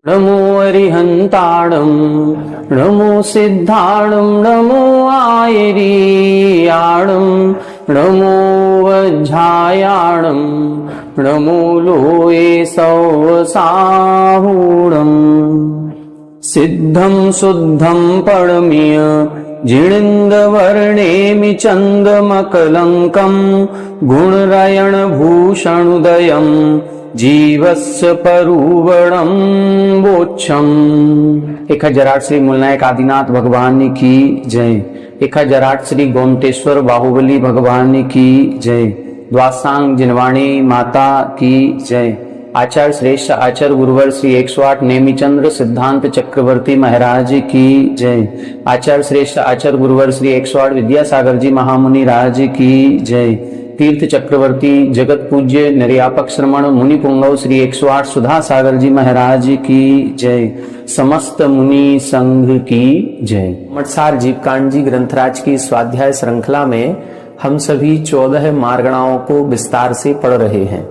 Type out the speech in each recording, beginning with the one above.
नमो अरिहंताणं नमो सिद्धाणं नमो आयरीयाणं नमो वज्झायाणं नमो लोये सौसाहूणं सिद्धं शुद्धं परमीय जिणिन्दवर्णेमि चन्दमकलङ्कं गुणरयणभूषणुदयं जीवस्य परुवणं वोच्छम्। 1008 श्री मूलनायक आदिनाथ भगवान की जय। 1008 श्री गोमटेश्वर बाहुबली भगवान की जय। द्वासांग जिनवाणी माता की जय। आचार्य श्रेष्ठ आचार्य गुरुवर श्री 108 नेमिचंद्र सिद्धांत चक्रवर्ती महाराज की जय। आचार्य श्रेष्ठ आचार्य गुरुवर श्री 108 विद्यासागर जी महामुनि राज की जय। तीर्थ चक्रवर्ती जगत पूज्य निर्यापक श्रमण मुनि पुंगव श्री 108 सुधा सागर जी महाराज की जय। समस्त मुनि संघ की जय। मठसार जीवकांड जी ग्रंथराज की स्वाध्याय श्रृंखला में हम सभी 14 मार्गणाओं को विस्तार से पढ़ रहे हैं।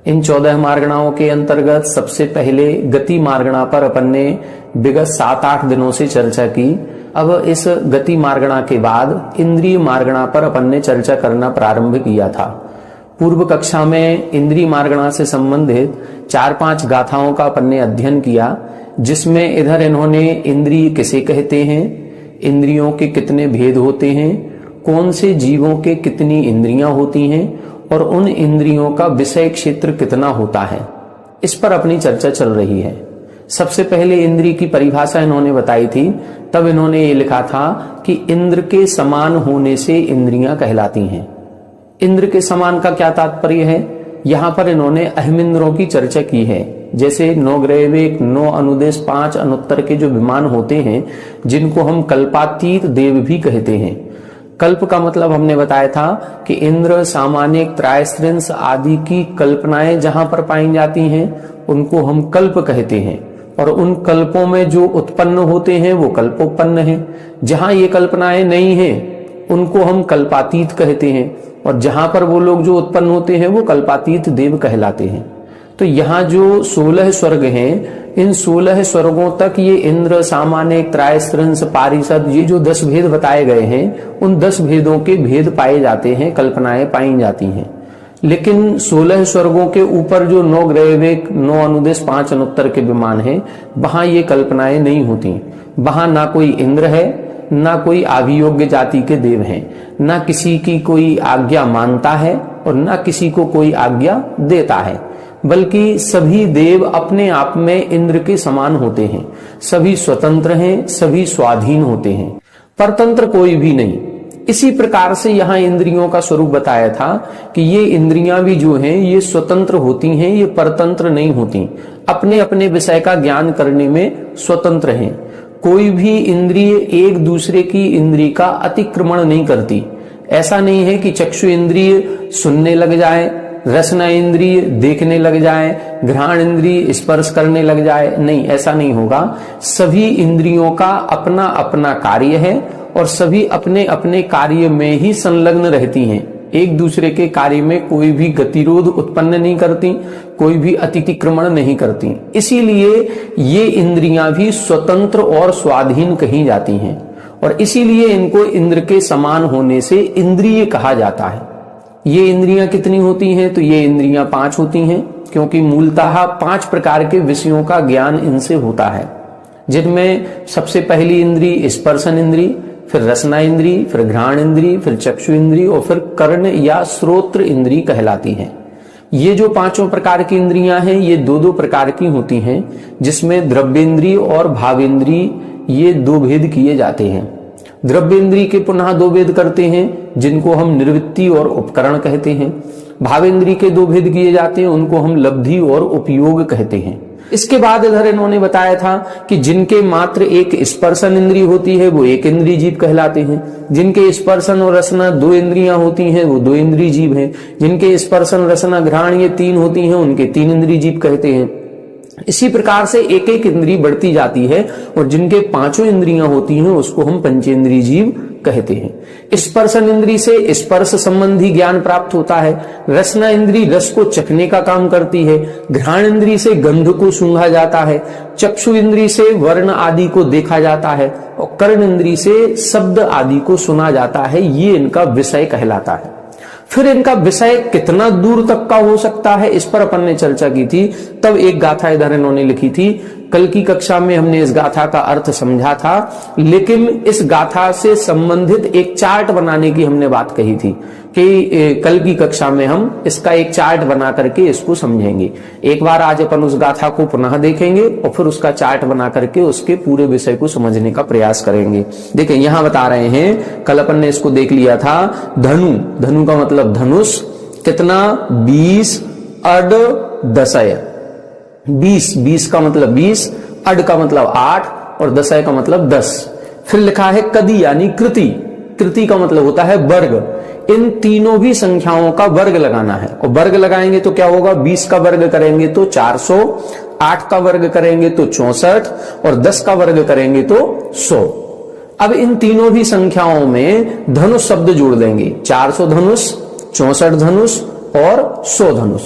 इन 14 मार्गणाओं के अंतर्गत सबसे पहले गति मार्गणा पर अपन ने विगत 7-8 दिनों से चर्चा की। अब इस गति मार्गणा के बाद इंद्रिय मार्गणा पर अपन ने चर्चा करना प्रारंभ किया था। पूर्व कक्षा में इंद्रिय मार्गणा से संबंधित 4-5 गाथाओं का अपन ने अध्ययन किया, जिसमें इधर इन्होंने इंद्रिय किसे कहते हैं, इंद्रियों के कितने भेद होते हैं, कौन से जीवों के कितनी इंद्रियां होती हैं और उन इंद्रियों का विषय क्षेत्र कितना होता है, इस पर अपनी चर्चा चल रही है। सबसे पहले इंद्रिय की परिभाषा इन्होंने बताई थी। तब इन्होंने ये लिखा था कि इंद्र के समान होने से इंद्रियां कहलाती हैं। इंद्र के समान का क्या तात्पर्य है? यहां पर इन्होंने अहमिंद्रों की चर्चा की है। जैसे 9 ग्रहवेग, 9 अनुदेश, 5 अनुत्तर के जो विमान होते हैं, जिनको हम कल्पातीत देव भी कहते हैं। कल्प का मतलब हमने बताया था कि इंद्र, सामान्य, त्रायस्त्रिंश आदि की कल्पनाएं जहां पर पाई जाती हैं उनको हम कल्प कहते हैं, और उन कल्पों में जो उत्पन्न होते हैं वो कल्पोत्पन्न हैं। जहां ये कल्पनाएं नहीं हैं उनको हम कल्पातीत कहते हैं, और जहां पर वो लोग जो उत्पन्न होते हैं वो कल्पातीत देव कहलाते हैं। तो यहाँ जो 16 स्वर्ग हैं, इन 16 स्वर्गों तक ये इंद्र, सामान्य, त्रायस्त्रिंश, पारिषद, ये जो 10 भेद बताए गए हैं, उन 10 भेदों के भेद पाए जाते हैं, कल्पनाएं पाई जाती हैं। लेकिन 16 स्वर्गों के ऊपर जो 9 ग्रहवेग, 9 अनुदेश, 5 अनुत्तर के विमान हैं, वहां ये कल्पनाएं नहीं होती। वहां ना कोई इंद्र है, ना कोई आभियोग्य जाति के देव हैं, ना किसी की कोई आज्ञा मानता है और ना किसी को कोई आज्ञा देता है, बल्कि सभी देव अपने आप में इंद्र के समान होते हैं। सभी स्वतंत्र हैं, सभी स्वाधीन होते हैं, परतंत्र कोई भी नहीं। इसी प्रकार से यहाँ इंद्रियों का स्वरूप बताया था कि ये इंद्रियां भी जो हैं ये स्वतंत्र होती हैं, ये परतंत्र नहीं होती, अपने अपने विषय का ज्ञान करने में स्वतंत्र हैं। कोई भी इंद्रिय एक दूसरे की इंद्रिय का अतिक्रमण नहीं करती। ऐसा नहीं है कि चक्षु इंद्रिय सुनने लग जाए, रसना इंद्रिय देखने लग जाए, घ्राण इंद्रिय स्पर्श करने लग जाए, नहीं, ऐसा नहीं होगा। सभी इंद्रियों का अपना अपना कार्य है और सभी अपने अपने कार्य में ही संलग्न रहती हैं। एक दूसरे के कार्य में कोई भी गतिरोध उत्पन्न नहीं करती, कोई भी अतिक्रमण नहीं करती। इसीलिए ये इंद्रियां भी स्वतंत्र और स्वाधीन कही जाती हैं, और इसीलिए इनको इंद्र के समान होने से इंद्रिय कहा जाता है। ये इंद्रियां कितनी होती हैं? तो ये इंद्रियां 5 होती हैं, क्योंकि मूलतः 5 प्रकार के विषयों का ज्ञान इनसे होता है, जिनमें सबसे पहली इंद्री स्पर्शन इंद्री, फिर रसना इंद्री, फिर घ्राण इंद्री, फिर चक्षु इंद्री और फिर कर्ण या श्रोत्र इंद्री कहलाती है। ये जो 5 प्रकार की इंद्रियां हैं ये 2-2 प्रकार की होती हैं, जिसमें द्रव्येंद्री और भावेंद्री ये 2 भेद किए जाते हैं। द्रव्येंद्री के पुनः 2 भेद करते हैं, जिनको हम निर्वृत्ति और उपकरण कहते हैं। भावेंद्री के दो भेद किए जाते हैं, उनको हम लब्धि और उपयोग कहते हैं। इसके बाद इधर इन्होंने बताया था कि जिनके मात्र एक स्पर्शन इंद्री होती है वो एक इंद्री जीव कहलाते हैं, जिनके स्पर्शन और रसना दो इंद्रियां होती हैं वो दो इंद्री जीव हैं, जिनके स्पर्शन रसना घ्राण ये तीन होती हैं उनके तीन इंद्री जीव कहते हैं। इसी प्रकार से एक एक इंद्री बढ़ती जाती है और जिनके पांचों इंद्रियां होती हैं उसको हम पंचेंद्रिय जीव कहते हैं। स्पर्शन इंद्री से स्पर्श संबंधी ज्ञान प्राप्त होता है, रसना इंद्री रस को चखने का काम करती है, घ्राण इंद्री से गंध को सूंघा जाता है, चक्षु इंद्री से वर्ण आदि को देखा जाता है और कर्ण इंद्री से शब्द आदि को सुना जाता है। ये इनका विषय कहलाता है। फिर इनका विषय कितना दूर तक का हो सकता है इस पर अपन ने चर्चा की थी। तब एक गाथा इधर इन्होंने लिखी थी, कल की कक्षा में हमने इस गाथा का अर्थ समझा था, लेकिन इस गाथा से संबंधित एक चार्ट बनाने की हमने बात कही थी कि कल की कक्षा में हम इसका एक चार्ट बना करके इसको समझेंगे। एक बार आज अपन उस गाथा को पुनः देखेंगे और फिर उसका चार्ट बना करके उसके पूरे विषय को समझने का प्रयास करेंगे। देखिए यहां बता रहे हैं, कल अपन ने इसको देख लिया था, धनु, धनु का मतलब धनुष, कितना 20 अड दशय, 20 का मतलब 20, अड का मतलब 8 और दशय का मतलब 10। फिर लिखा है कदी यानी कृति, कृति का मतलब होता है वर्ग। इन तीनों भी संख्याओं का वर्ग लगाना है और वर्ग लगाएंगे तो क्या होगा, 20 का वर्ग करेंगे तो 400, 8 का वर्ग करेंगे तो 64 और 10 का वर्ग करेंगे तो 100। अब इन तीनों भी संख्याओं में धनुष शब्द जोड़ देंगे, 400 धनुष, 64 धनुष और 100 धनुष।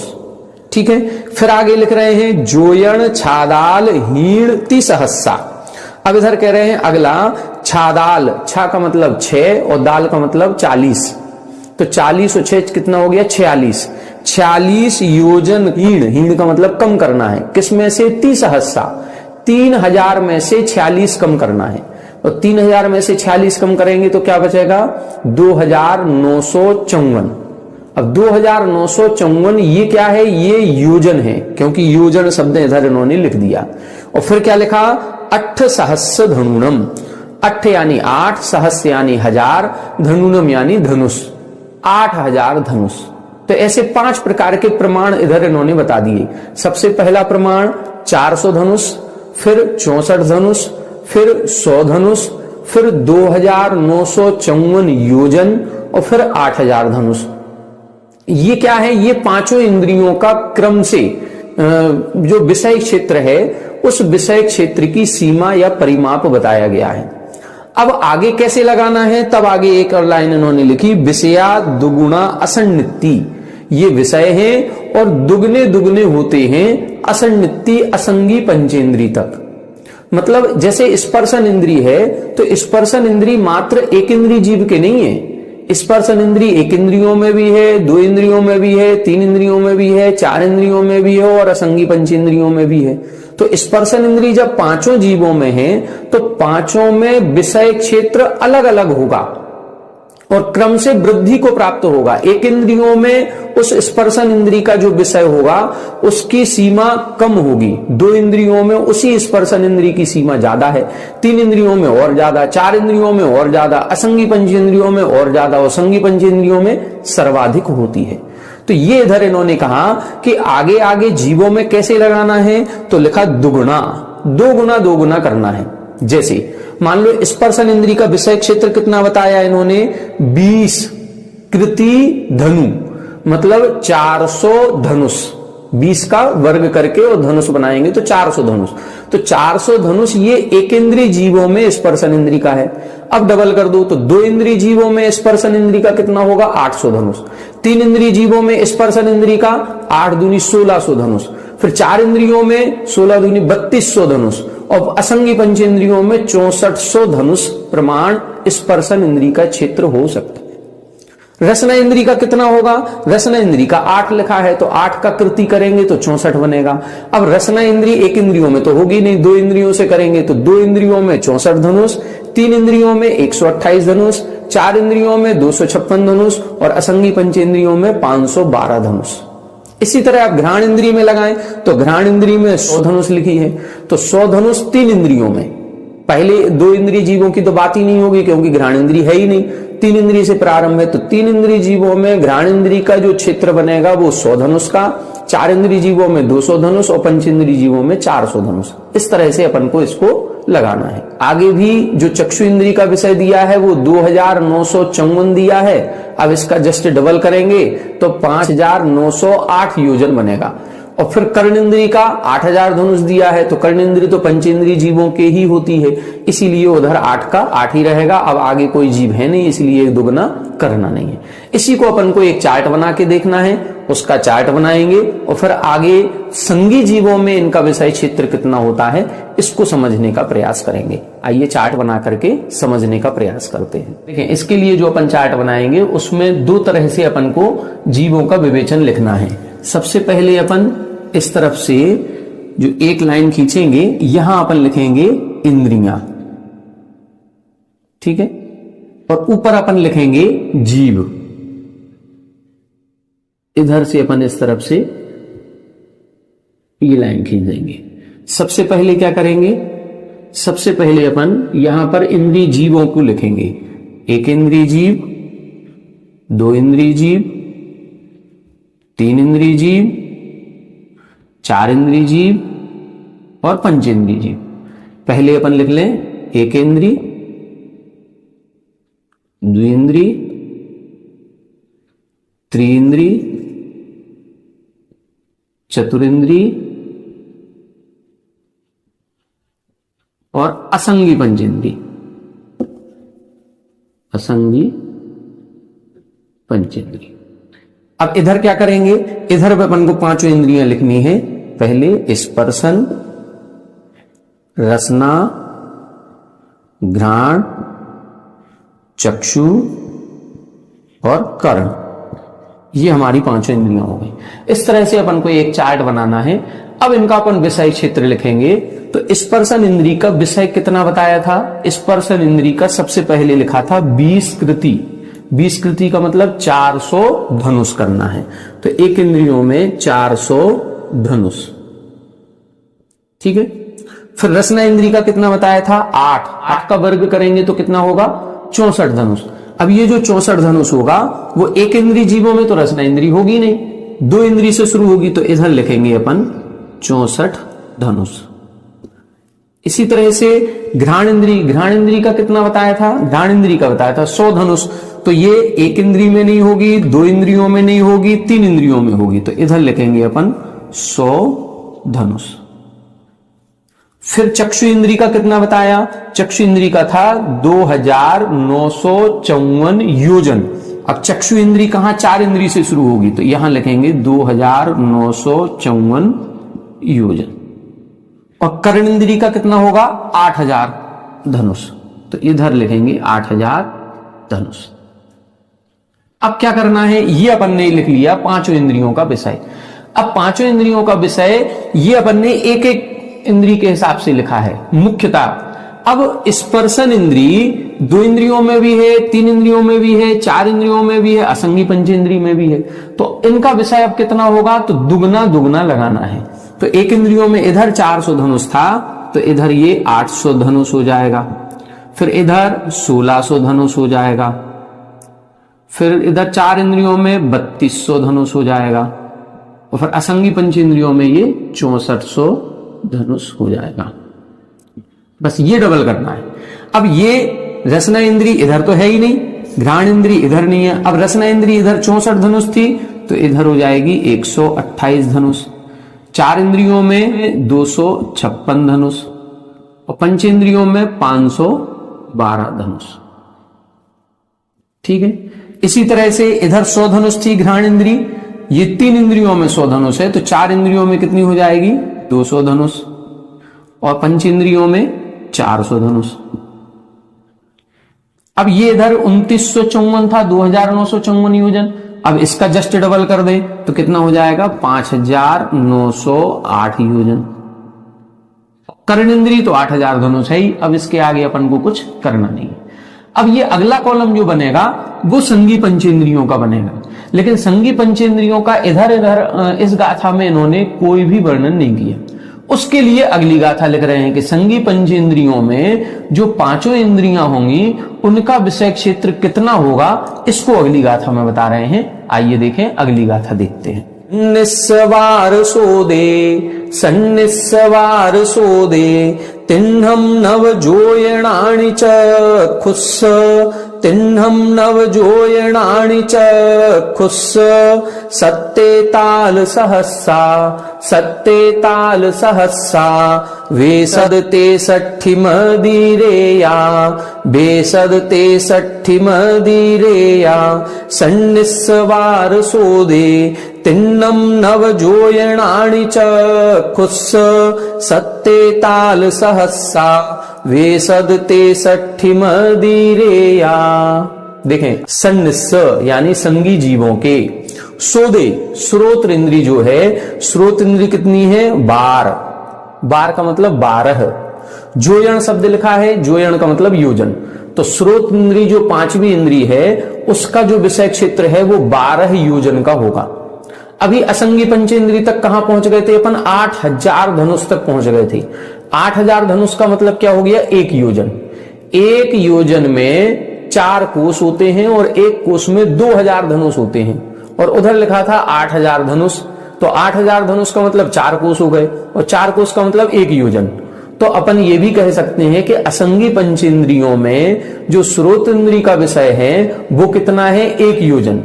ठीक है, फिर आगे लिख रहे हैं जोयण छादाल हीण तिसहस्सा। अब इधर कह रहे हैं अगला छादाल, छा का मतलब 6 और दाल का मतलब 40, तो 40 और 6 कितना हो गया 46। 46 योजन हीण, हीण का मतलब कम करना है, किसमें से 30,000, 3000 में से 46 कम करना है और 3000 में से 46 कम करेंगे तो क्या बचेगा 2954। अब 2954 ये क्या है, ये योजन है, क्योंकि योजन शब्द इधर इन्होंने लिख दिया। और फिर क्या लिखा 8 सहस्र धनुनम, 8 यानी 8, सहस्र यानी 1000, धनुनम यानी धनुष, 8000 धनुष। तो ऐसे 5 प्रकार के प्रमाण इधर इन्होंने बता दिए। सबसे पहला प्रमाण 400 धनुष, फिर 64 धनुष, फिर 100 धनुष, फिर 2954 योजन और फिर 8000 धनुष। ये क्या है, ये पांचों इंद्रियों का क्रम से जो विषय क्षेत्र है उस विषय क्षेत्र की सीमा या परिमाप बताया गया है। अब आगे कैसे लगाना है, तब आगे एक और लाइन इन्होंने लिखी, विषया दुगुणा असन्निति। ये विषय है और दुगने दुगने होते हैं असन्निति असंगी पंचेंद्री तक। मतलब जैसे स्पर्शन इंद्री है तो स्पर्शन इंद्री मात्र एक इंद्री जीव के नहीं है, स्पर्शन इंद्री एक इंद्रियों में भी है, 2 इंद्रियों में भी है, 3 इंद्रियों में भी है, 4 इंद्रियों में भी है और असंगी पंचेंद्रियों में भी है। तो स्पर्शन इंद्री जब पांचों जीवों में है तो पांचों में विषय क्षेत्र अलग अलग होगा और क्रम से वृद्धि को प्राप्त होगा। एक इंद्रियों में उस स्पर्शन इंद्री का जो विषय होगा उसकी सीमा कम होगी, 2 इंद्रियों में उसी स्पर्शन इंद्री की सीमा ज्यादा है, 3 इंद्रियों में और ज्यादा, 4 इंद्रियों में और ज्यादा, असंगी पंचेंद्रियों में और ज्यादा और संगी पंचेंद्रियों में सर्वाधिक होती है। तो ये इधर इन्होंने कहा कि आगे आगे जीवों में कैसे लगाना है, तो लिखा दुगुना, 2 गुना करना है। जैसे मान लो स्पर्शन इंद्री का विषय क्षेत्र कितना बताया इन्होंने, 20 कृति धनु, मतलब 400 धनुष, 20 का वर्ग करके और धनुष बनाएंगे तो 400 धनुष। तो 400 धनुष ये एक इंद्रिय जीवों में स्पर्शन इंद्री का है। अब डबल कर दो तो 2 इंद्रिय जीवों में स्पर्शन इंद्री का कितना होगा 800 धनुष, 3 इंद्रिय जीवों में स्पर्शन इंद्री का 8 दूनी 1600 धनुष, फिर 4 इंद्रियों में 16 दूनी 3200 धनुष और असंगी पंचेंद्रियों में 6400 धनुष प्रमाण स्पर्शन इंद्री का क्षेत्र हो सकता है। रसना इंद्री का कितना होगा, रसना इंद्री का 8 लिखा है तो 8 का कृति करेंगे तो 64 बनेगा। अब रसना इंद्री एक इंद्रियों में तो होगी नहीं, 2 इंद्रियों से करेंगे तो 2 इंद्रियों में 64 धनुष, 3 इंद्रियों में 128 धनुष, 4 इंद्रियों में 256 धनुष और असंगी पंचेंद्रियों में 512 धनुष। इसी तरह आप घ्राण इंद्री में लगाएं तो घ्राण इंद्री में 100 धनुष लिखी है, तो 100 धनुष 3 इंद्रियों में, पहले 2 इंद्रिय जीवों की तो बात ही नहीं होगी, क्योंकि घ्राण इंद्रिय है ही नहीं। 3 इंद्रिय से प्रारंभ है, तो 3 इंद्रिय जीवों में घ्राण इंद्रिय का जो क्षेत्र बनेगा वो 100 धनुष का, 4 इंद्रिय जीवों में 200 धनुष और 5 इंद्रिय जीवों में 400 धनुष। इस तरह से अपन को इसको लगाना है। आगे भी जो चक्षु इंद्रिय का विषय दिया है वो 2954 दिया है। अब इसका जस्ट डबल करेंगे तो 5908 योजन बनेगा। और फिर कर्ण इंद्रिय का 8000 धनुष दिया है, तो कर्ण इंद्रिय तो पंचेंद्रिय जीवों के ही होती है, इसीलिए उधर 8 का 8 ही रहेगा। अब आगे कोई जीव है नहीं, इसलिए दुगना करना नहीं है। इसी को अपन को एक चार्ट बना के देखना है, उसका चार्ट बनाएंगे और फिर आगे संगी जीवों में इनका विषय क्षेत्र कितना होता है इसको समझने का प्रयास करेंगे। आइए चार्ट बना करके समझने का प्रयास करते हैं। देखिए, इसके लिए जो अपन चार्ट बनाएंगे उसमें 2 तरह से अपन को जीवों का विवेचन लिखना है। सबसे पहले अपन इस तरफ से जो एक लाइन खींचेंगे, यहां अपन लिखेंगे इंद्रियां, ठीक है, और ऊपर अपन लिखेंगे जीव। इधर से अपन इस तरफ से ये लाइन खींच देंगे। सबसे पहले क्या करेंगे, सबसे पहले अपन यहां पर इंद्रिय जीवों को लिखेंगे। 1 इंद्रिय जीव, 2 इंद्रिय जीव, 3 इंद्रिय जीव, 4 इंद्रिय जीव और 5 इंद्रिय जीव। पहले अपन लिख लें 1 इंद्रिय, 2 इंद्रिय, 3 इंद्रिय, 4 इंद्रिय और असंगी पंचेंद्रिय। असंगी पंचेंद्रिय। अब इधर क्या करेंगे, इधर अपन को 5 इंद्रियां लिखनी है। पहले स्पर्शन, रसना, घ्राण, चक्षु और कर्ण, ये हमारी 5 इंद्रियां हो गई। इस तरह से अपन को एक चार्ट बनाना है। अब इनका अपन विषय क्षेत्र लिखेंगे। तो स्पर्शन इंद्रिय का विषय कितना बताया था, स्पर्शन इंद्रिय का सबसे पहले लिखा था 20 कृति। 20 कृति का मतलब 400 धनुष करना है। तो 1 इंद्रियों में 400 धनुष, ठीक है। फिर रसना इंद्रिय का कितना बताया था, 8 का वर्ग करेंगे तो कितना होगा, 64 धनुष। अब ये जो 64 धनुष होगा वो 1 इंद्रिय जीवों में तो रसना इंद्रिय होगी नहीं, 2 इंद्रिय से शुरू होगी, तो इधर लिखेंगे अपन 64 धनुष। इसी तरह से घ्राण इंद्रिय का कितना बताया था, घ्राण इंद्रिय का बताया था 100 धनुष। तो ये 1 इंद्रिय में नहीं होगी, 2 इंद्रियों में नहीं होगी, 3 इंद्रियों में होगी, तो इधर लिखेंगे अपन 100 धनुष। फिर चक्षु इंद्रिय का कितना बताया, चक्षु इंद्रिय का था 2954 योजन। अब चक्षु इंद्रिय कहां, 4 इंद्रिय से शुरू होगी, तो यहां लिखेंगे 2954 योजन। और कर्ण इंद्रिय का कितना होगा, 8000 धनुष, तो इधर लिखेंगे 8000 धनुष। अब क्या करना है, ये अपन ने लिख लिया 5 इंद्रियों का विषय। अब 5 इंद्रियों का विषय ये अपन ने एक एक इंद्रिय के हिसाब से लिखा है मुख्यता। अब स्पर्शन इंद्रिय 2 इंद्रियों में भी है, 3 इंद्रियों में भी है, 4 इंद्रियों में भी है, असंगी पंचेंद्रिय में भी है। तो इनका विषय अब कितना होगा, तो दुगना दुगना लगाना है। तो 1 इंद्रियों में इधर 400 धनुष था, तो इधर ये 800 धनुष हो जाएगा। फिर इधर 1600 धनुष हो जाएगा। फिर इधर 4 इंद्रियों में 3200 धनुष हो जाएगा। और फिर असंगी पंचेंद्रियों में ये 6400 धनुष हो जाएगा। बस ये डबल करना है। अब ये रसना इंद्रिय इधर तो है ही नहीं, घ्राण इंद्रिय इधर नहीं है। अब रसना इंद्रिय इधर 64 धनुष थी, तो इधर हो जाएगी 128 धनुष। 4 इंद्रियों में 256 धनुष और पंचेंद्रियों में 512 धनुष, ठीक है। इसी तरह से इधर 100 धनुष थी घ्राण इंद्रिय, ये 3 इंद्रियों में 100 धनुष है, तो 4 इंद्रियों में कितनी हो जाएगी, 200 धनुष और पंचेंद्रियों में 400 धनुष। अब ये इधर 2954 था, 2954 योजन। अब इसका जस्ट डबल कर दें तो कितना हो जाएगा, 5908 योजन। कर्ण इंद्रिय तो 8000 धनुष है ही, अब इसके आगे अपन को कुछ करना नहीं। अब ये अगला कॉलम जो बनेगा वो संगी पंचेंद्रियों का बनेगा, लेकिन संगी पंचेंद्रियों का इधर इधर इस गाथा में इन्होंने कोई भी वर्णन नहीं किया। उसके लिए अगली गाथा लिख रहे हैं कि संगी पंचेंद्रियों में जो पांचों इंद्रियां होंगी उनका विषय क्षेत्र कितना होगा, इसको अगली गाथा में बता रहे हैं। आइए देखें, अगली गाथा देखते हैं। निस्वार सोदे सन्निस्वार सोदे तिन्हम नव जोयणानि चक्षुष तिन्हम नव जोयणानि चक्षुष सत्ते ताल सहस्सा वेसदते सठि मदीरेया बेसदते सठि मदीरेया सन्निस्वार सोदे तिन्नम नव जोयणानि चक्षुष सत्ते ताल सहस्सा वेसदते सठि मदीरेया। देखें, सन्निस्स यानी संगी जीवों के, सोदे श्रोत्र इंद्री जो है, श्रोत्र इंद्री कितनी है, 12, 12 का मतलब 12। जोयण शब्द लिखा है, जोयण का मतलब योजन। तो श्रोत इंद्री जो पांचवी इंद्री है उसका जो विषय क्षेत्र है वो 12 योजन का होगा। अभी असंगी पंचेंद्री तक कहां पहुंच गए थे अपन, 8000 धनुष तक पहुंच गए थे। 8000 धनुष का मतलब क्या हो गया, 1 योजन। 1 योजन में 4 कोष होते हैं और 1 कोष में 2000 धनुष होते हैं, और उधर लिखा था 8000 धनुष। तो 8000 धनुष का मतलब 4 कोष हो गए, और 4 कोष का मतलब 1 योजन। तो अपन ये भी कह सकते हैं कि असंगी पंचेंद्रियों में जो श्रोत इंद्री का विषय है वो कितना है, 1 योजन।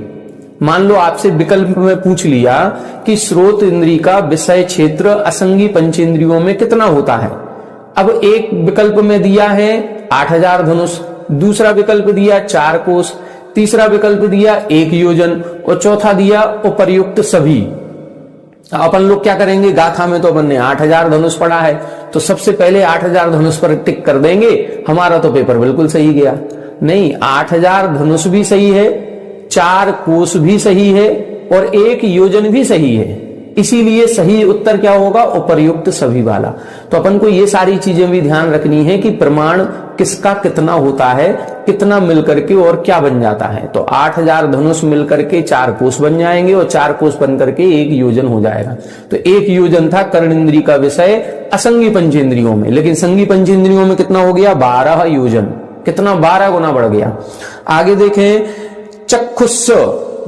मान लो आपसे विकल्प में पूछ लिया कि श्रोत इंद्री का विषय क्षेत्र असंगी पंचेंद्रियों में कितना होता है। अब एक विकल्प में दिया है 8000 धनुष, दूसरा विकल्प दिया 4 कोष, तीसरा विकल्प दिया 1 योजन, और चौथा दिया उपर्युक्त सभी। अपन लोग क्या करेंगे, गाथा में तो अपन ने 8000 धनुष पढ़ा है, तो सबसे पहले 8000 धनुष पर टिक कर देंगे, हमारा तो पेपर बिल्कुल सही गया। नहीं, 8000 धनुष भी सही है, 4 कोष भी सही है, और 1 योजन भी सही है। इसीलिए सही उत्तर क्या होगा, उपर्युक्त सभी वाला। तो अपन को ये सारी चीजें भी ध्यान रखनी है कि प्रमाण किसका कितना होता है, कितना मिलकर के और क्या बन जाता है। तो 8000 धनुष मिलकर के 4 कोष बन जाएंगे, और 4 कोष बन करके 1 योजन हो जाएगा। तो 1 योजन था कर्णेंद्री का विषय असंगी पंचेंद्रियों में, लेकिन संगी पंचेंद्रियों में कितना हो गया, 12 योजन। कितना, 12 गुना बढ़ गया। आगे देखें, चक्षुष,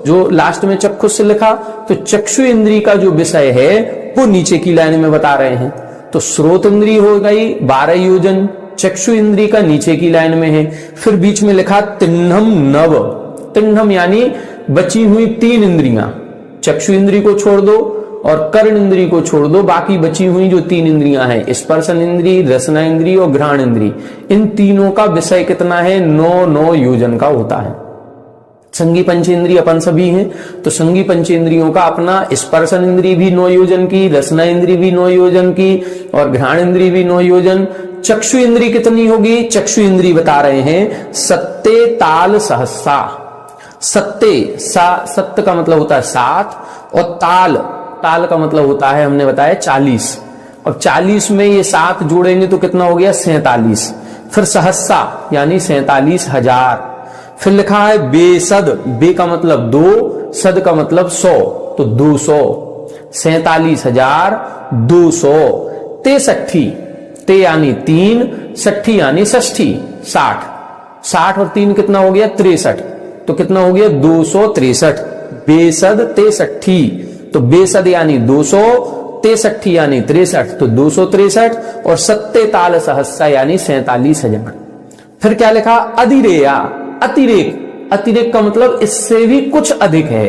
जो लास्ट में चक्षुष लिखा, तो चक्षु इंद्री का जो विषय है वो नीचे की लाइन में बता रहे हैं। तो श्रोत इंद्री हो गई 12 योजन, चक्षु इंद्री का नीचे की लाइन में है। फिर बीच में लिखा तिन्हम नव, तिन्हम यानी बची हुई 3 इंद्रियां, चक्षु इंद्री को छोड़ दो और कर्ण इंद्री को छोड़ दो, बाकी बची हुई जो 3 इंद्रियां हैं, स्पर्शन इंद्री, रसना इंद्री और घ्राण इंद्री, इन तीनों का विषय कितना है, 9 योजन का होता है। संगी पंचेंद्रिय अपन सभी हैं, तो संगी पंचेंद्रियों का अपना स्पर्शन इंद्री भी 9 योजन की, रसना इंद्री भी 9 योजन की, और घ्राण इंद्री भी 9 योजन। चक्षु इंद्री कितनी होगी, चक्षु इंद्री बता रहे हैं सत्ते ताल सहस्सा। सत्ते, सत्य का मतलब होता है 7, और ताल, ताल का मतलब होता है हमने बताया 40। अब 40 में ये 7 जोड़ेंगे तो कितना हो गया, 47। फिर सहस्सा यानी 47,000। फिर लिखा है बेसद, बे का मतलब 2, सद का मतलब 100, तो 200, 47,200। तेसठी, ते यानी 3, सठी यानी षष्ठी, 60। 60 और 3 कितना हो गया, 63। तो कितना हो गया, 263। बेसद तेसठी, तो बेसद यानी 200, तेसठी यानी 63, तो 263, और सत्ते ताल सहस्सा यानी 47,000। फिर क्या लिखा, अधिरेया, अतिरेक, अतिरेक का मतलब इससे भी कुछ अधिक है,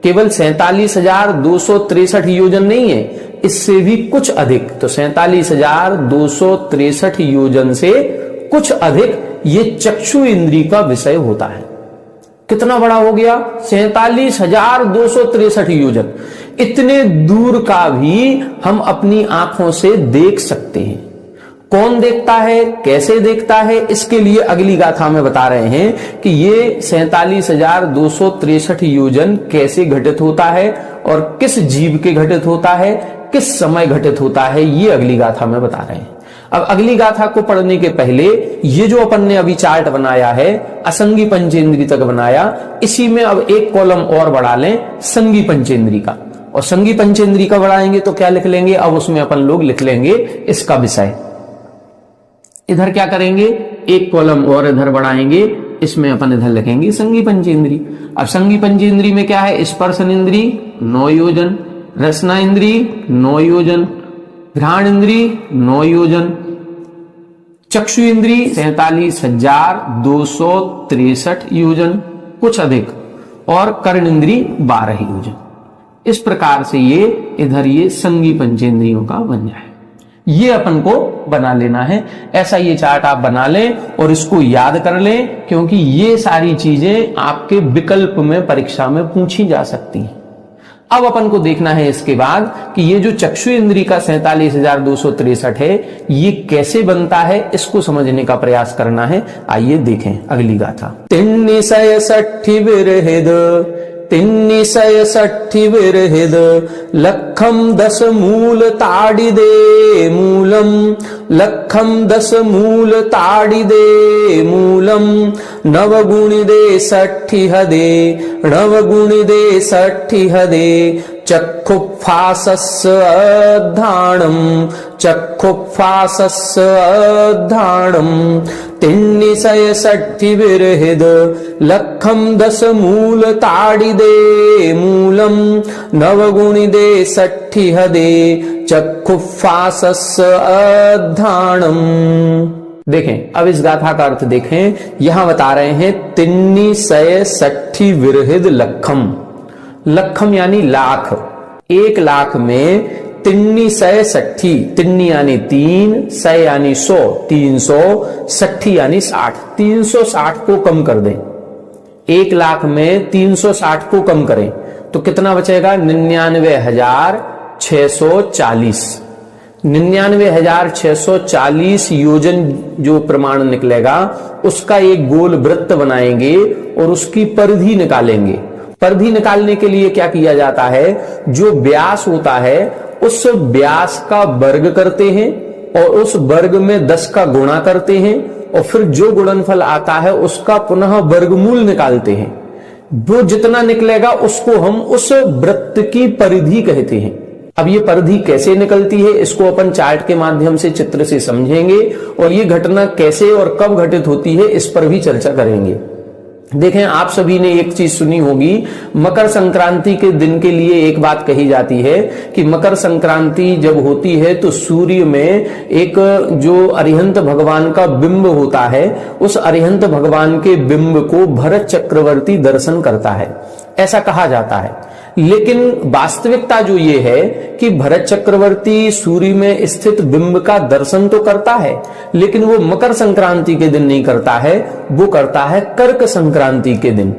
केवल 47,263 योजन नहीं है, इससे भी कुछ अधिक। तो 47,263 योजन से कुछ अधिक ये चक्षु इंद्री का विषय होता है। कितना बड़ा हो गया, 47,263 योजन। इतने दूर का भी हम अपनी आंखों से देख सकते हैं। कौन देखता है, कैसे देखता है, इसके लिए अगली गाथा में बता रहे हैं कि ये 47,263 योजन कैसे घटित होता है और किस जीव के घटित होता है, किस समय घटित होता है, ये अगली गाथा में बता रहे हैं। अब अगली गाथा को पढ़ने के पहले ये जो अपन ने अभी चार्ट बनाया है, असंगी पंचेंद्री तक बनाया, इसी में अब एक कॉलम और बढ़ा लें संगी पंचेंद्री का। और संगी पंचेंद्री का बढ़ाएंगे तो क्या लिख लेंगे, अब उसमें अपन लोग लिख लेंगे इसका विषय। इधर क्या करेंगे, एक कॉलम और इधर बढ़ाएंगे, इसमें अपन इधर लिखेंगे संगी पंचेंद्री। अब संगी पंचेंद्री में क्या है, स्पर्शन इंद्री 9 योजन, रसना इंद्री 9 योजन, घ्राण इंद्री 9 योजन, चक्षु इंद्री 47,263 योजन, कुछ अधिक, और कर्ण इंद्री 12 योजन। इस प्रकार से ये इधर ये संगी पंचेंद्रियों का बन जाए। ये अपन को बना लेना है, ऐसा ये चार्ट आप बना लें और इसको याद कर लें, क्योंकि ये सारी चीजें आपके विकल्प में परीक्षा में पूछी जा सकती हैं। अब अपन को देखना है इसके बाद कि ये जो चक्षु इंद्री का 47,263 है ये कैसे बनता है, इसको समझने का प्रयास करना है। आइए देखें अगली गाथा। 360 विरहिद 360 विरहिद लखम 10 मूल ताड़ी दे मूलम, लखम 10 मूल ताड़ी दे मूलम, नवगुणि दे 60 हदे, नवगुणि दे 60 हदे, चक्षुफासस्य अद्धाणम, चक्षुफासस्य अद्धाणम, 360 विरहिद लखम 10 मूल ताड़ी दे मूलम, नवगुणि दे 60 हदे, चक्षुफासस्य अद्धाणम। देखें अब इस गाथा का अर्थ देखें, यहां बता रहे हैं 360 विरहिद लखम, लखम यानी लाख, 1 लाख में 360, 3 यानी 3, 100 यानी 100, 360 यानी 60, 360 को कम कर दें, 1 लाख में 360 को कम करें तो कितना बचेगा, 99,640, 99,640 योजन जो प्रमाण निकलेगा उसका एक गोल वृत्त बनाएंगे और उसकी परिधि निकालेंगे। परिधि निकालने के लिए क्या किया जाता है, जो व्यास होता है उस व्यास का वर्ग करते हैं और उस वर्ग में 10 का गुणा करते हैं और फिर जो गुणनफल आता है उसका पुनः वर्गमूल निकालते हैं। वो जितना निकलेगा उसको हम उस वृत्त की परिधि कहते हैं। अब ये परिधि कैसे निकलती है इसको अपन चार्ट के माध्यम से चित्र से समझेंगे और ये घटना कैसे और कब घटित होती है इस पर भी चर्चा करेंगे। देखें आप सभी ने एक चीज सुनी होगी, मकर संक्रांति के दिन के लिए एक बात कही जाती है कि मकर संक्रांति जब होती है तो सूर्य में एक जो अरिहंत भगवान का बिंब होता है, उस अरिहंत भगवान के बिंब को भरत चक्रवर्ती दर्शन करता है, ऐसा कहा जाता है। लेकिन वास्तविकता जो ये है कि भरत चक्रवर्ती सूर्य में स्थित बिंब का दर्शन तो करता है, लेकिन वो मकर संक्रांति के दिन नहीं करता है, वो करता है कर्क संक्रांति के दिन।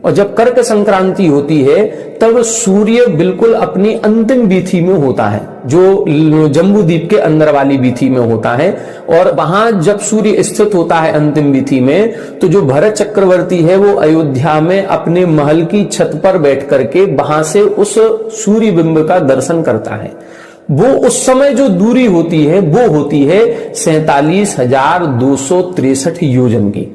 और जब कर्क संक्रांति होती है तब सूर्य बिल्कुल अपनी अंतिम वीथी में होता है, जो जम्बूद्वीप के अंदर वाली वीथी में होता है। और वहां जब सूर्य स्थित होता है अंतिम वीथी में, तो जो भरत चक्रवर्ती है वो अयोध्या में अपने महल की छत पर बैठ करके वहां से उस सूर्य बिंब का दर्शन करता है। वो उस समय जो दूरी होती है वो होती है 47,263 योजन की।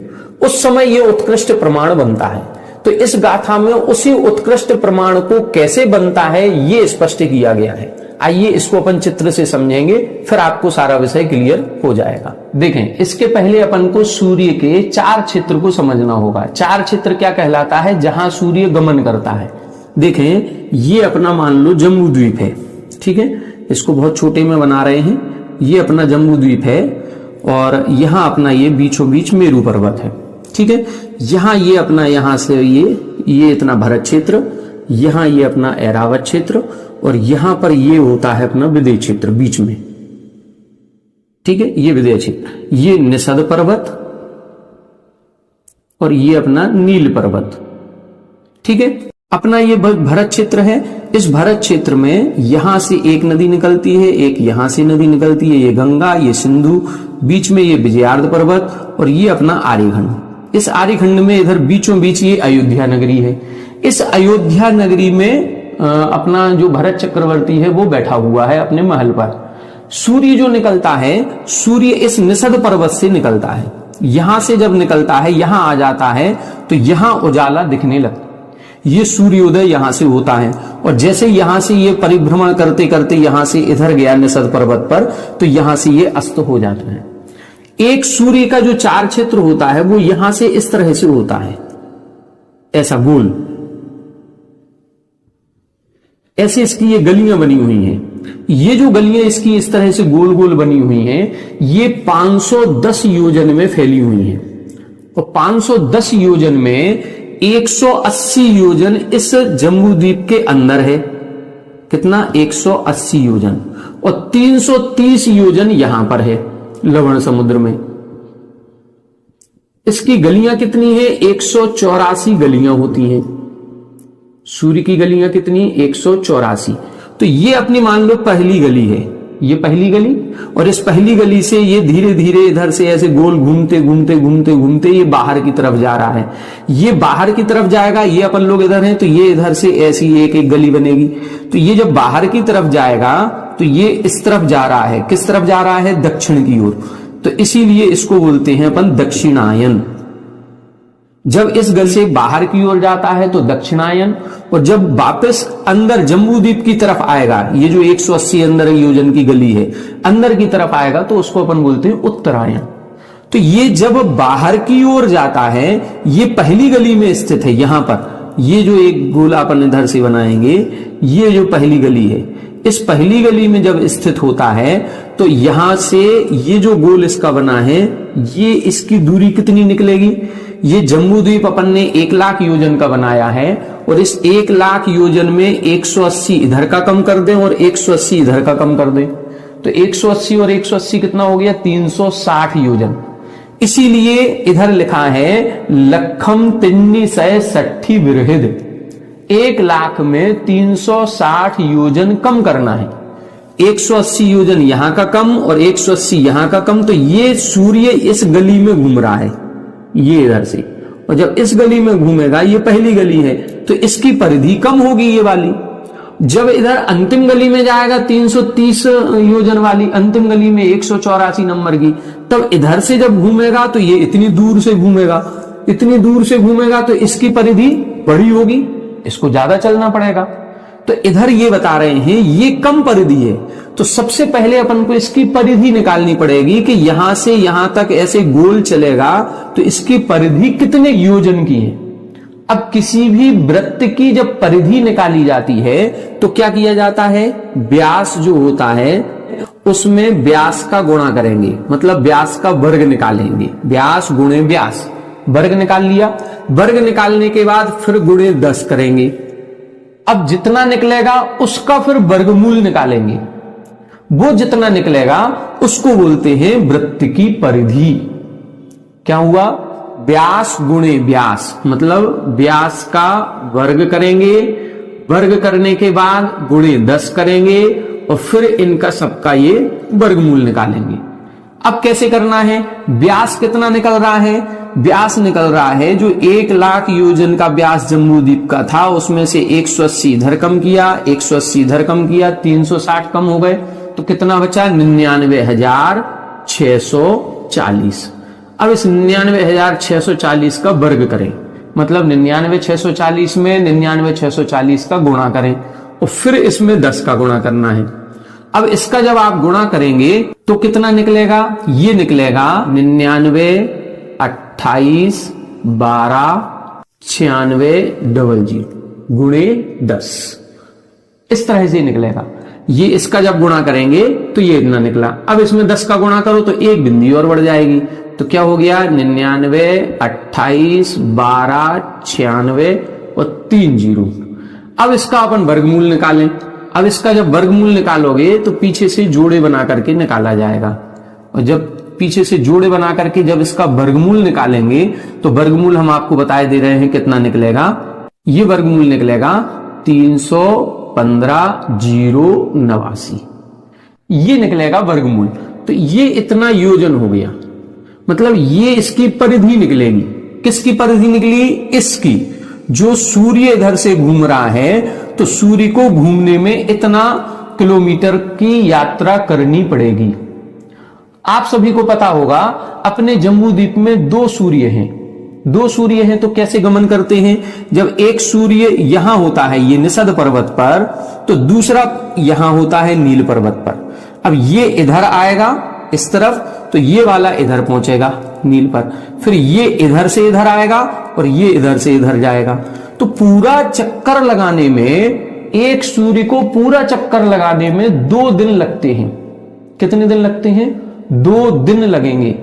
उस समय ये उत्कृष्ट प्रमाण बनता है। तो इस गाथा में उसी उत्कृष्ट प्रमाण को कैसे बनता है ये स्पष्ट किया गया है। आइए इसको अपन चित्र से समझेंगे, फिर आपको सारा विषय क्लियर हो जाएगा। देखें इसके पहले अपन को सूर्य के 4 क्षेत्र को समझना होगा। 4 क्षेत्र क्या कहलाता है, जहां सूर्य गमन करता है। देखें ये अपना मान लो जम्बूद्वीप है, ठीक है, इसको बहुत छोटे में बना रहे हैं। ये अपना जम्बूद्वीप है और यहाँ अपना ये बीचों बीच मेरू पर्वत है, ठीक है। यहाँ ये अपना यहाँ से ये इतना भरत क्षेत्र, यहाँ ये अपना ऐरावत क्षेत्र और यहाँ पर ये होता है अपना विदेह क्षेत्र बीच में, ठीक है। ये विदेह क्षेत्र, ये निषद पर्वत और ये अपना नील पर्वत, ठीक है। अपना ये भरत क्षेत्र है। इस भरत क्षेत्र में यहां से एक नदी निकलती है, एक यहां से नदी निकलती है, ये गंगा, ये सिंधु, बीच में ये विजयार्ध पर्वत और ये अपना आर्यखंड। इस आर्यखंड में इधर बीचों बीच ये अयोध्या नगरी है। इस अयोध्या नगरी में अपना जो भरत चक्रवर्ती है वो बैठा हुआ है अपने महल पर। सूर्य जो निकलता है, सूर्य इस निषद पर्वत से निकलता है। यहां से जब निकलता है यहां आ जाता है तो यहां उजाला दिखने लगता है। ये सूर्योदय यहां से होता है, और जैसे यहां से ये परिभ्रमण करते करते यहां से इधर गया निषद पर्वत पर, तो यहां से ये अस्त हो जाता है। एक सूर्य का जो चार क्षेत्र होता है वो यहां से इस तरह से होता है, ऐसा गोल, ऐसे इसकी ये गलियां बनी हुई हैं। ये जो गलियां इसकी इस तरह से गोल गोल बनी हुई हैं, ये 510 योजन में फैली हुई हैं, और 510 योजन में 180 योजन इस जम्बूद्वीप के अंदर है। कितना? 180 योजन, और 330 योजन यहां पर है लवण समुद्र में। इसकी गलियां कितनी है? 184 गलियां होती हैं। सूर्य की गलियां कितनी? 184। तो ये अपनी मान लो पहली गली है, ये पहली गली, और इस पहली गली से ये धीरे धीरे इधर से ऐसे गोल घूमते घूमते घूमते घूमते ये बाहर की तरफ जा रहा है। ये बाहर की तरफ जाएगा, ये अपन लोग इधर हैं, तो ये इधर से ऐसी एक एक गली बनेगी। तो ये जब बाहर की तरफ जाएगा तो ये इस तरफ जा रहा है। किस तरफ जा रहा है? दक्षिण की ओर। तो इसीलिए इसको बोलते हैं अपन दक्षिणायन। जब इस गल से बाहर की ओर जाता है तो दक्षिणायन, और जब वापस अंदर जम्बूद्वीप की तरफ आएगा, ये जो 180 अंदर योजन की गली है, अंदर की तरफ आएगा तो उसको अपन बोलते हैं उत्तरायण। तो ये जब बाहर की ओर जाता है, ये पहली गली में स्थित है। यहां पर ये जो एक गोला अपन इधर से बनाएंगे, ये जो पहली गली है, इस पहली गली में जब स्थित होता है तो यहां से ये जो गोल इसका बना है, ये इसकी दूरी कितनी निकलेगी? ये जम्बूद्वीप अपन ने 1 लाख योजन का बनाया है, और इस 1 लाख योजन में 180 इधर का कम कर दें और 180 इधर का कम कर दें, तो 180 और 180 कितना हो गया? 360 योजन। इसीलिए इधर लिखा है लखम 360 विरहिद, 1 लाख में 360 योजन कम करना है। 180 योजन यहां का कम और 180 यहां का कम, तो ये सूर्य इस गली में घूम रहा है, ये इधर से, और जब इस गली में घूमेगा, ये पहली गली है, तो इसकी परिधि कम होगी ये वाली। जब इधर अंतिम गली में जाएगा 330 योजन वाली, अंतिम गली में 184 नंबर की, तब इधर से जब घूमेगा तो ये इतनी दूर से घूमेगा, इतनी दूर से घूमेगा तो इसकी परिधि बड़ी होगी, इसको ज्यादा चलना पड़ेगा। तो इधर ये बता रहे हैं ये कम परिधि है, तो सबसे पहले अपन को इसकी परिधि निकालनी पड़ेगी कि यहां से यहां तक ऐसे गोल चलेगा तो इसकी परिधि कितने योजन की है। अब किसी भी वृत्त की जब परिधि निकाली जाती है तो क्या किया जाता है? व्यास जो होता है उसमें व्यास का गुणा करेंगे, मतलब व्यास का वर्ग निकालेंगे। व्यास गुणे व्यास, वर्ग निकाल लिया। वर्ग निकालने के बाद फिर गुणे 10 करेंगे। अब जितना निकलेगा उसका फिर वर्गमूल निकालेंगे, वो जितना निकलेगा उसको बोलते हैं वृत्त की परिधि। क्या हुआ? व्यास गुणे व्यास, मतलब व्यास का वर्ग करेंगे, वर्ग करने के बाद गुणे 10 करेंगे, और फिर इनका सबका ये वर्गमूल निकालेंगे। अब कैसे करना है? व्यास कितना निकल रहा है? व्यास निकल रहा है जो 1 लाख योजन का व्यास जम्बूद्वीप का था, उसमें से 180 इधर कम किया, 180 इधर कम किया, 360 कम हो गए, तो कितना बचा? 99,640। अब इस 99,640 का वर्ग करें, मतलब 99,640 में 99,640 का गुणा करें, और फिर इसमें 10 का गुणा करना है। अब इसका जब आप गुणा करेंगे तो कितना निकलेगा? ये निकलेगा 99, 28, 12, 9600 गुणे 10, इस तरह से निकलेगा। ये इसका जब गुणा करेंगे तो ये इतना निकला। अब इसमें 10 का गुणा करो तो एक बिंदी और बढ़ जाएगी, तो क्या हो गया? 99, 28, 12, 96 और 3 जीरो। अब इसका अपन वर्गमूल निकालें। अब इसका जब वर्गमूल निकालोगे तो पीछे से जोड़े बना करके निकाला जाएगा, और जब पीछे से जोड़े बना करके जब इसका वर्गमूल निकालेंगे तो वर्गमूल हम आपको बताए दे रहे हैं कितना निकलेगा। ये वर्गमूल निकलेगा 315,089, ये निकलेगा वर्गमूल। तो ये इतना योजन हो गया, मतलब ये इसकी परिधि निकलेगी। किसकी परिधि निकली? इसकी। जो सूर्य इधर से घूम रहा है तो सूर्य को घूमने में इतना किलोमीटर की यात्रा करनी पड़ेगी। आप सभी को पता होगा अपने जम्बूद्वीप में 2 सूर्य हैं, दो सूर्य हैं तो कैसे गमन करते हैं? जब एक सूर्य यहां होता है ये निषद पर्वत पर, तो दूसरा यहां होता है नील पर्वत पर। अब ये इधर आएगा इस तरफ, तो ये वाला इधर पहुंचेगा नील पर, फिर ये इधर से इधर आएगा और ये इधर से इधर जाएगा। तो पूरा चक्कर लगाने में, एक सूर्य को पूरा चक्कर लगाने में 2 दिन लगते हैं। कितने दिन लगते हैं? 2 दिन लगेंगे।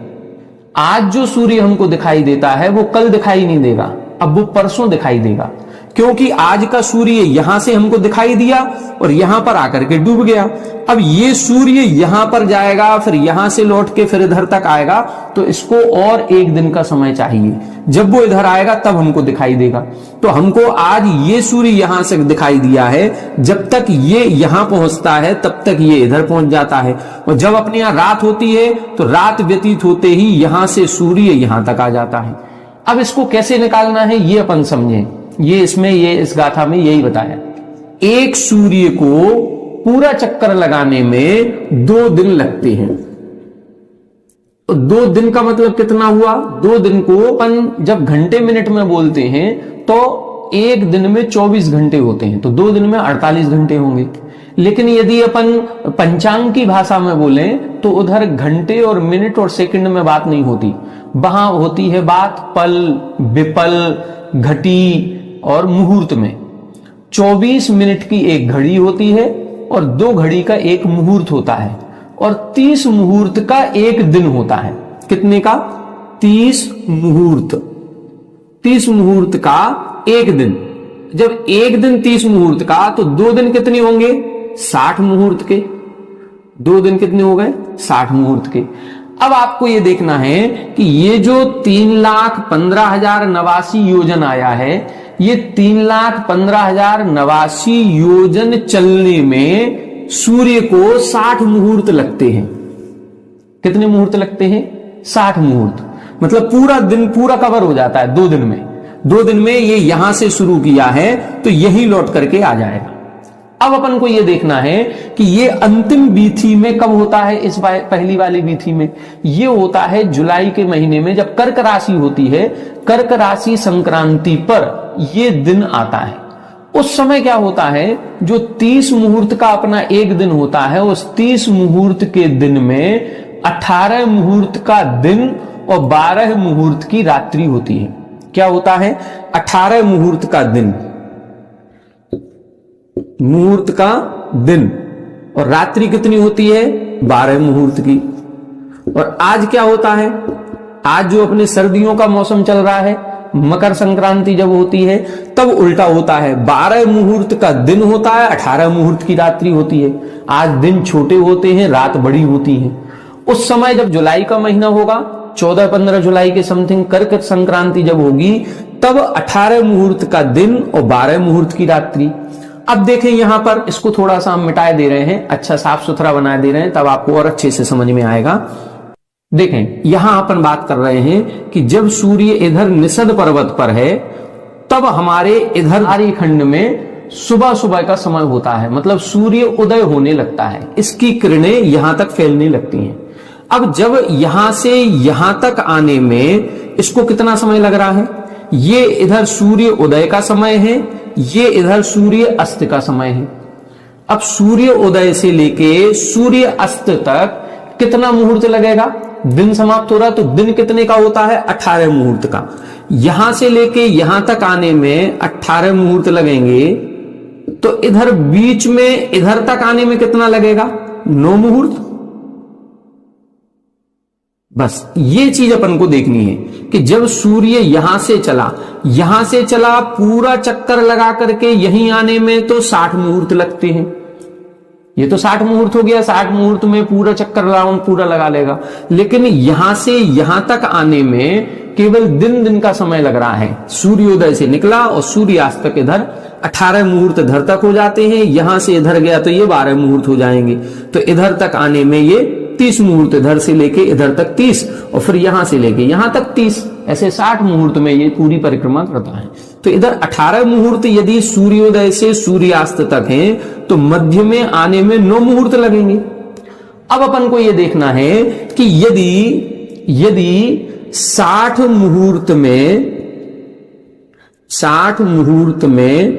आज जो सूर्य हमको दिखाई देता है वो कल दिखाई नहीं देगा, अब वो परसों दिखाई देगा, क्योंकि आज का सूर्य यहां से हमको दिखाई दिया और यहां पर आकर के डूब गया। अब ये सूर्य यहां पर जाएगा, फिर यहां से लौट के फिर इधर तक आएगा, तो इसको और 1 दिन का समय चाहिए। जब वो इधर आएगा तब हमको दिखाई देगा। तो हमको आज ये सूर्य यहां से दिखाई दिया है, जब तक ये यहां पहुंचता है तब तक ये इधर पहुंच जाता है, और जब अपने यहां रात होती है तो रात व्यतीत होते ही यहां से सूर्य यहां तक आ जाता है। अब इसको कैसे निकालना है ये अपन समझें। ये इसमें, ये इस गाथा में यही बताया। एक सूर्य को पूरा चक्कर लगाने में 2 दिन लगते हैं। 2 दिन का मतलब कितना हुआ? 2 दिन को अपन जब घंटे मिनट में बोलते हैं तो एक दिन में 24 घंटे होते हैं, तो 2 दिन में 48 घंटे होंगे। लेकिन यदि अपन पंचांग की भाषा में बोलें तो उधर घंटे और मिनट और सेकंड में बात नहीं होती, वहां होती है बात पल, विपल, घटी और मुहूर्त में। 24 मिनट की एक घड़ी होती है और 2 घड़ी का एक मुहूर्त होता है, और 30 मुहूर्त का एक दिन होता है। कितने का? 30 मुहूर्त। 30 मुहूर्त का एक दिन। जब एक दिन 30 मुहूर्त का, तो 2 दिन कितने होंगे? 60 मुहूर्त के। 2 दिन कितने हो गए? 60 मुहूर्त के। अब आपको यह देखना है कि ये जो 3,15,089 योजन आया है, ये 3,15,089 योजन चलने में सूर्य को 60 मुहूर्त लगते हैं। कितने मुहूर्त लगते हैं? 60 मुहूर्त। मतलब पूरा दिन पूरा कवर हो जाता है 2 दिन में। 2 दिन में ये यहां से शुरू किया है तो यही लौट करके आ जाएगा। अब अपन को यह देखना है कि ये अंतिम बीथी में कब होता है। इस पहली वाली बीथी में ये होता है जुलाई के महीने में, जब कर्क राशि होती है। कर्क राशि संक्रांति पर ये दिन आता है। उस समय क्या होता है, जो 30 मुहूर्त का अपना एक दिन होता है, उस 30 मुहूर्त के दिन में 18 मुहूर्त का दिन और 12 मुहूर्त की रात्रि होती है। क्या होता है? 18 मुहूर्त का दिन, मुहूर्त का दिन, और रात्रि कितनी होती है? 12 मुहूर्त की। और आज क्या होता है? आज जो अपने सर्दियों का मौसम चल रहा है, मकर संक्रांति जब होती है तब उल्टा होता है। 12 मुहूर्त का दिन होता है, 18 मुहूर्त की रात्रि होती है। आज दिन छोटे होते हैं, रात बड़ी होती है। उस समय जब जुलाई का महीना होगा, 14-15 जुलाई के समथिंग कर्क संक्रांति जब होगी, तब 18 मुहूर्त का दिन और 12 मुहूर्त की रात्रि। अब देखें यहां पर, इसको थोड़ा सा हम मिटाए दे रहे हैं, अच्छा साफ सुथरा बना दे रहे हैं, तब आपको और अच्छे से समझ में आएगा। देखें यहां अपन बात कर रहे हैं कि जब सूर्य इधर निषद पर्वत पर है, तब हमारे इधर आर्यखंड में सुबह सुबह का समय होता है, मतलब सूर्य उदय होने लगता है, इसकी किरणें यहां तक फैलने लगती हैं। अब जब यहां से यहां तक आने में इसको कितना समय लग रहा है? ये इधर सूर्य उदय का समय है, ये इधर सूर्य अस्त का समय है। अब सूर्य उदय से लेके सूर्य अस्त तक कितना मुहूर्त लगेगा? दिन समाप्त हो रहा, तो दिन कितने का होता है? 18 मुहूर्त का। यहां से लेके यहां तक आने में 18 मुहूर्त लगेंगे, तो इधर बीच में इधर तक आने में कितना लगेगा? 9 मुहूर्त। बस ये चीज अपन को देखनी है कि जब सूर्य यहां से चला पूरा चक्कर लगा करके यहीं आने में तो 60 मुहूर्त लगते हैं। ये तो 60 मुहूर्त हो गया, 60 मुहूर्त में पूरा चक्कर राउंड पूरा लगा लेगा। लेकिन यहां से यहां तक आने में केवल दिन का समय लग रहा है। सूर्योदय से निकला और सूर्यास्त तक इधर 18 मुहूर्त इधर तक हो जाते हैं। यहां से इधर गया तो ये 12 मुहूर्त हो जाएंगे। तो इधर तक आने में ये 30 मुहूर्त, इधर से लेके इधर तक 30, और फिर यहां से लेके यहां तक 30, ऐसे 60 मुहूर्त में ये पूरी परिक्रमा करता है। तो इधर 18 मुहूर्त यदि सूर्योदय से सूर्यास्त तक हैं, तो मध्य में आने में 9 मुहूर्त लगेंगे। अब अपन को यह देखना है कि यदि 60 मुहूर्त में 60 मुहूर्त में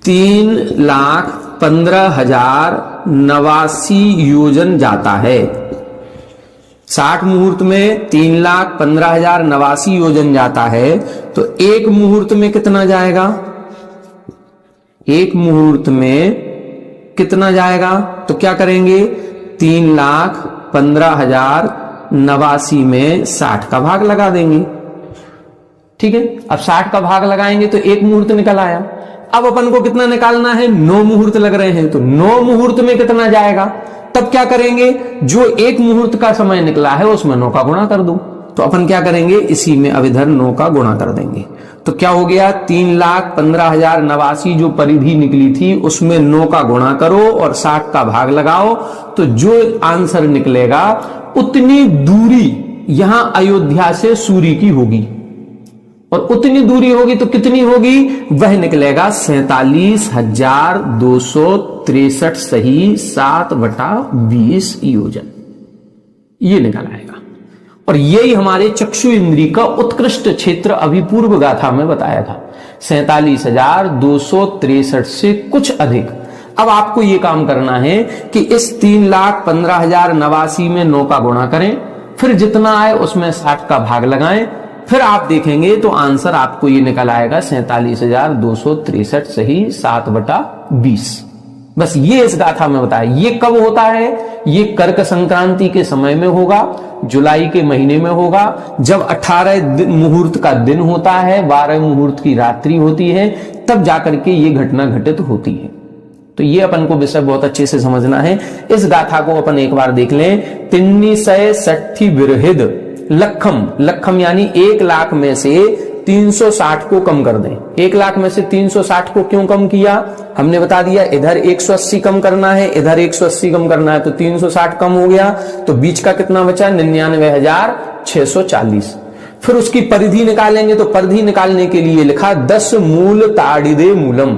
3,15,089 योजन जाता है। 60 मुहूर्त में 3,15,089 योजन जाता है, तो एक मुहूर्त में कितना जाएगा? एक मुहूर्त में कितना जाएगा? तो क्या करेंगे? 3,15,089 में 60 का भाग लगा देंगे। ठीक है, अब 60 का भाग लगाएंगे तो एक मुहूर्त निकल आया। अब अपन को कितना निकालना है? 9 मुहूर्त लग रहे हैं, तो 9 मुहूर्त में कितना जाएगा? तब क्या करेंगे? जो एक मुहूर्त का समय निकला है उसमें 9 का गुणा कर दो। तो अपन क्या करेंगे? इसी में अब इधर 9 का गुणा कर देंगे। तो क्या हो गया? 3,15,089 जो परिधि निकली थी उसमें 9 का गुणा करो और 60 का भाग लगाओ, तो जो आंसर निकलेगा उतनी दूरी यहां अयोध्या से सूरी की होगी। और उतनी दूरी होगी तो कितनी होगी? वह निकलेगा 47,263 सही 7/20 योजन, ये निकल आएगा। और यही हमारे चक्षु इंद्री का उत्कृष्ट क्षेत्र अभी पूर्व गाथा में बताया था, 47,263 से कुछ अधिक। अब आपको यह काम करना है कि इस 3,15,089 में 9 का गुणा करें, फिर जितना आए उसमें 60 का भाग लगाएं, फिर आप देखेंगे तो आंसर आपको ये निकल आएगा 47,263 सही 7/20। बस ये इस गाथा में बताया। ये कब होता है? ये कर्क संक्रांति के समय में होगा, जुलाई के महीने में होगा, जब 18 मुहूर्त का दिन होता है, 12 मुहूर्त की रात्रि होती है, तब जाकर के ये घटना घटित होती है। तो ये अपन को विषय बहुत अच्छे से समझना है। इस गाथा को अपन एक बार देख लें। 360 विरहिद लखम, लखम यानी 1 लाख में से 360 को कम कर दें। 1 लाख में से 360 को क्यों कम किया? हमने बता दिया, इधर 180 कम करना है, इधर 180 कम करना है, तो 360 कम हो गया, तो बीच का कितना बचा? 99,640। फिर उसकी परिधि निकालेंगे, तो परिधि निकालने के लिए लिखा 10 मूल ताड़िदे मूलम।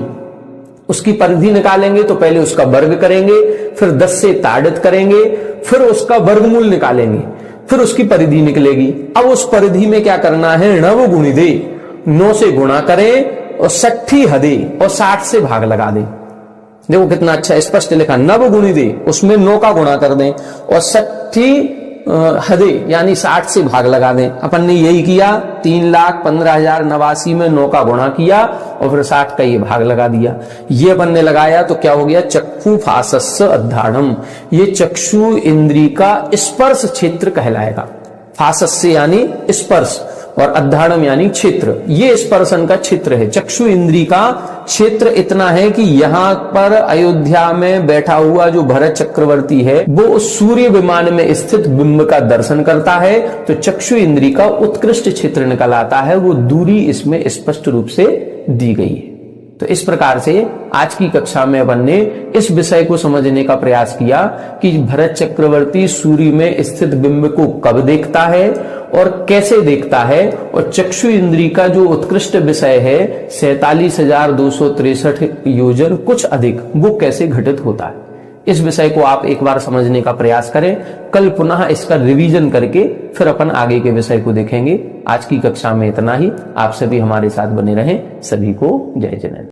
उसकी परिधि निकालेंगे तो पहले उसका वर्ग करेंगे, फिर 10 से ताड़ित करेंगे, फिर उसका वर्गमूल निकालेंगे, फिर उसकी परिधि निकलेगी। अब उस परिधि में क्या करना है? नव गुणिदे, 9 से गुणा करें और 60 हदे और 60 से भाग लगा दें। देखो कितना अच्छा स्पष्ट लिखा, नव गुणिदे, उसमें 9 का गुणा कर दें और 60 हदे यानी 60 से भाग लगा दें। अपन ने यही किया, 3,15,089 में 9 का गुणा किया और फिर 60 का ये भाग लगा दिया। ये अपन ने लगाया तो क्या हो गया? चक्षु फासस्य अद्धारणम, ये चक्षु इंद्री का स्पर्श क्षेत्र कहलाएगा। फासस्य यानी स्पर्श और अद्धारणम यानी क्षेत्र, ये स्पर्शन का क्षेत्र है। चक्षु इंद्री का क्षेत्र इतना है कि यहां पर अयोध्या में बैठा हुआ जो भरत चक्रवर्ती है वो उस सूर्य विमान में स्थित बिंब का दर्शन करता है, तो चक्षु इंद्री का उत्कृष्ट क्षेत्र निकल आता है। वो दूरी इसमें स्पष्ट रूप से दी गई है। तो इस प्रकार से आज की कक्षा में अपन ने इस विषय को समझने का प्रयास किया कि भरत चक्रवर्ती सूर्य में स्थित बिंब को कब देखता है और कैसे देखता है, और चक्षु इंद्री का जो उत्कृष्ट विषय है 47,263 योजन कुछ अधिक, वो कैसे घटित होता है। इस विषय को आप एक बार समझने का प्रयास करें। कल पुनः इसका रिवीजन करके फिर अपन आगे के विषय को देखेंगे। आज की कक्षा में इतना ही। आप सभी हमारे साथ बने रहें। सभी को जय जय।